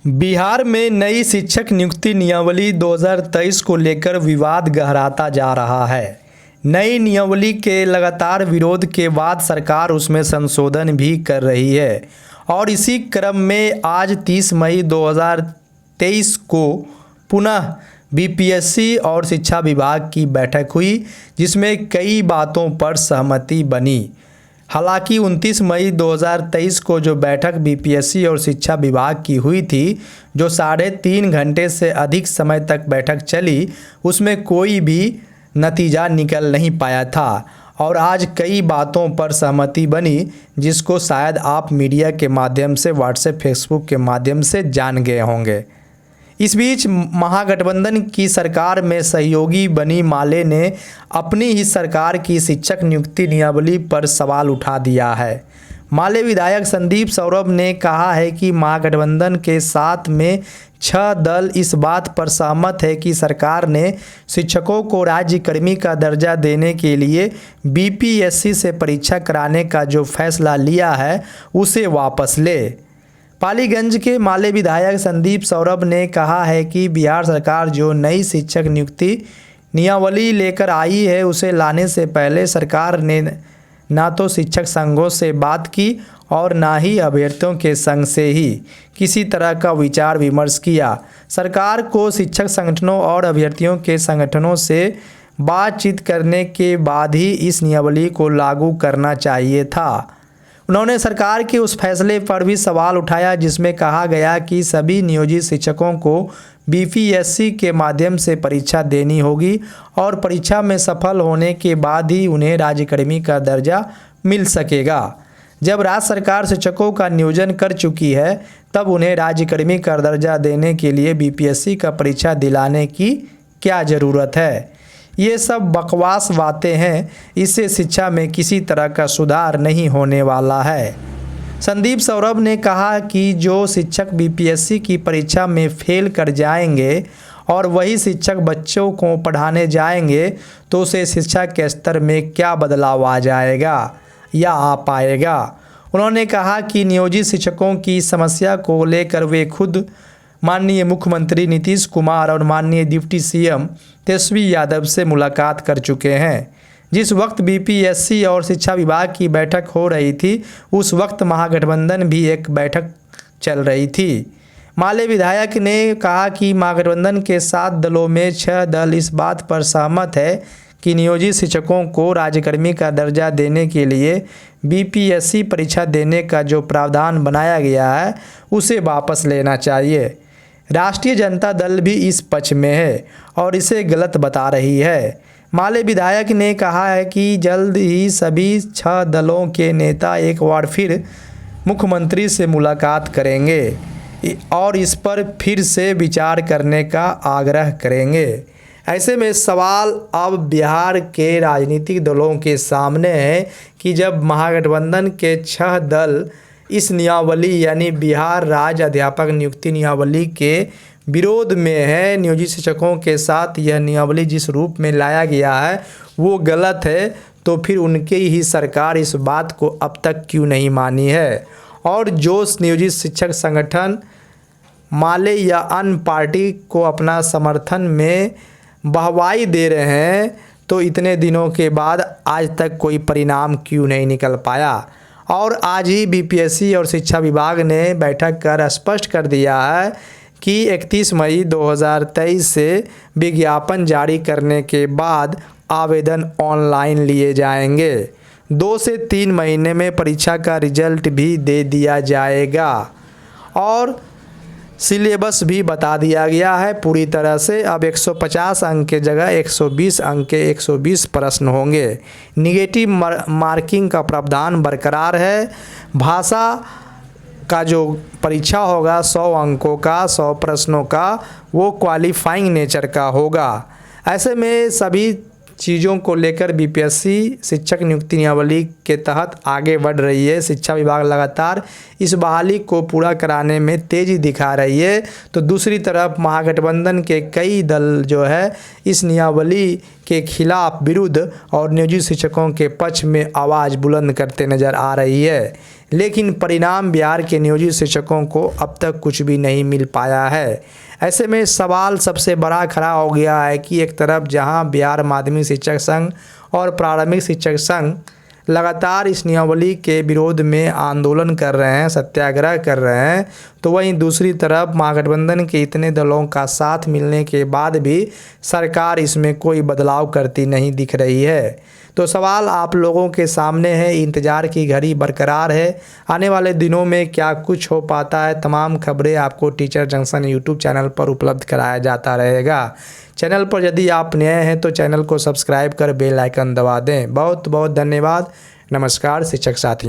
बिहार में नई शिक्षक नियुक्ति नियमावली 2023 को लेकर विवाद गहराता जा रहा है। नई नियमावली के लगातार विरोध के बाद सरकार उसमें संशोधन भी कर रही है और इसी क्रम में आज 30 मई 2023 को पुनः बीपीएससी और शिक्षा विभाग की बैठक हुई, जिसमें कई बातों पर सहमति बनी। हालांकि 29 मई 2023 को जो बैठक बीपीएससी और शिक्षा विभाग की हुई थी, जो 3.5 घंटे से अधिक समय तक बैठक चली, उसमें कोई भी नतीजा निकल नहीं पाया था और आज कई बातों पर सहमति बनी, जिसको शायद आप मीडिया के माध्यम से, व्हाट्सएप, फेसबुक के माध्यम से जान गए होंगे। इस बीच महागठबंधन की सरकार में सहयोगी बनी माले ने अपनी ही सरकार की शिक्षक नियुक्ति नियमावली पर सवाल उठा दिया है। माले विधायक संदीप सौरभ ने कहा है कि महागठबंधन के साथ में 6 दल इस बात पर सहमत है कि सरकार ने शिक्षकों को राज्यकर्मी का दर्जा देने के लिए बीपीएससी से परीक्षा कराने का जो फैसला लिया है, उसे वापस ले। पालीगंज के माले विधायक संदीप सौरभ ने कहा है कि बिहार सरकार जो नई शिक्षक नियुक्ति नियमावली लेकर आई है, उसे लाने से पहले सरकार ने ना तो शिक्षक संघों से बात की और ना ही अभ्यर्थियों के संघ से ही किसी तरह का विचार विमर्श किया। सरकार को शिक्षक संगठनों और अभ्यर्थियों के संगठनों से बातचीत करने के बाद ही इस नियमावली को लागू करना चाहिए था। उन्होंने सरकार के उस फैसले पर भी सवाल उठाया जिसमें कहा गया कि सभी नियोजित शिक्षकों को बीपीएससी के माध्यम से परीक्षा देनी होगी और परीक्षा में सफल होने के बाद ही उन्हें राज्यकर्मी का दर्जा मिल सकेगा। जब राज्य सरकार शिक्षकों का नियोजन कर चुकी है, तब उन्हें राज्यकर्मी का दर्जा देने के लिए बीपीएससी का परीक्षा दिलाने की क्या ज़रूरत है। ये सब बकवास बातें हैं, इससे शिक्षा में किसी तरह का सुधार नहीं होने वाला है। संदीप सौरभ ने कहा कि जो शिक्षक बीपीएससी की परीक्षा में फेल कर जाएंगे और वही शिक्षक बच्चों को पढ़ाने जाएंगे, तो उसे शिक्षा के स्तर में क्या बदलाव आ जाएगा या आ पाएगा। उन्होंने कहा कि नियोजित शिक्षकों की समस्या को लेकर वे खुद माननीय मुख्यमंत्री नीतीश कुमार और माननीय डिप्टी सीएम तेजस्वी यादव से मुलाकात कर चुके हैं। जिस वक्त बीपीएससी और शिक्षा विभाग की बैठक हो रही थी, उस वक्त महागठबंधन भी एक बैठक चल रही थी। माले विधायक ने कहा कि महागठबंधन के 7 दलों में 6 दल इस बात पर सहमत है कि नियोजित शिक्षकों को राज्यकर्मी का दर्जा देने के लिए बीपीएससी परीक्षा देने का जो प्रावधान बनाया गया है, उसे वापस लेना चाहिए। राष्ट्रीय जनता दल भी इस पक्ष में है और इसे गलत बता रही है। माले विधायक ने कहा है कि जल्द ही सभी 6 दलों के नेता एक बार फिर मुख्यमंत्री से मुलाकात करेंगे और इस पर फिर से विचार करने का आग्रह करेंगे। ऐसे में सवाल अब बिहार के राजनीतिक दलों के सामने है कि जब महागठबंधन के 6 दल इस नियमावली यानी बिहार राज्य अध्यापक नियुक्ति नियमावली के विरोध में है, नियोजित शिक्षकों के साथ यह नियमावली जिस रूप में लाया गया है वो गलत है, तो फिर उनके ही सरकार इस बात को अब तक क्यों नहीं मानी है। और जो नियोजित शिक्षक संगठन माले या अन्य पार्टी को अपना समर्थन में वाहवाही दे रहे हैं, तो इतने दिनों के बाद आज तक कोई परिणाम क्यों नहीं निकल पाया। और आज ही बीपीएससी और शिक्षा विभाग ने बैठक कर स्पष्ट कर दिया है कि 31 मई 2023 से विज्ञापन जारी करने के बाद आवेदन ऑनलाइन लिए जाएंगे। 2 से 3 महीने में परीक्षा का रिजल्ट भी दे दिया जाएगा और सिलेबस भी बता दिया गया है पूरी तरह से। अब 150 अंक के जगह 120 अंक के 120 प्रश्न होंगे। निगेटिव मार्किंग का प्रावधान बरकरार है। भाषा का जो परीक्षा होगा 100 अंकों का, 100 प्रश्नों का, वो क्वालिफाइंग नेचर का होगा। ऐसे में सभी चीज़ों को लेकर बीपीएससी शिक्षक नियुक्ति नियमावली के तहत आगे बढ़ रही है। शिक्षा विभाग लगातार इस बहाली को पूरा कराने में तेज़ी दिखा रही है, तो दूसरी तरफ महागठबंधन के कई दल जो है इस नियमावली के खिलाफ, विरुद्ध और नियोजित शिक्षकों के पक्ष में आवाज़ बुलंद करते नज़र आ रही है। लेकिन परिणाम बिहार के नियोजित शिक्षकों को अब तक कुछ भी नहीं मिल पाया है। ऐसे में सवाल सबसे बड़ा खड़ा हो गया है कि एक तरफ जहां बिहार माध्यमिक शिक्षक संघ और प्रारंभिक शिक्षक संघ लगातार इस नियमावली के विरोध में आंदोलन कर रहे हैं, सत्याग्रह कर रहे हैं, तो वहीं दूसरी तरफ महागठबंधन के इतने दलों का साथ मिलने के बाद भी सरकार इसमें कोई बदलाव करती नहीं दिख रही है। तो सवाल आप लोगों के सामने है, इंतज़ार की घड़ी बरकरार है, आने वाले दिनों में क्या कुछ हो पाता है। तमाम खबरें आपको टीचर जंक्शन यूट्यूब चैनल पर उपलब्ध कराया जाता रहेगा। चैनल पर यदि आप नए हैं तो चैनल को सब्सक्राइब कर बेल आइकन दबा दें। बहुत बहुत धन्यवाद। नमस्कार शिक्षक साथियों।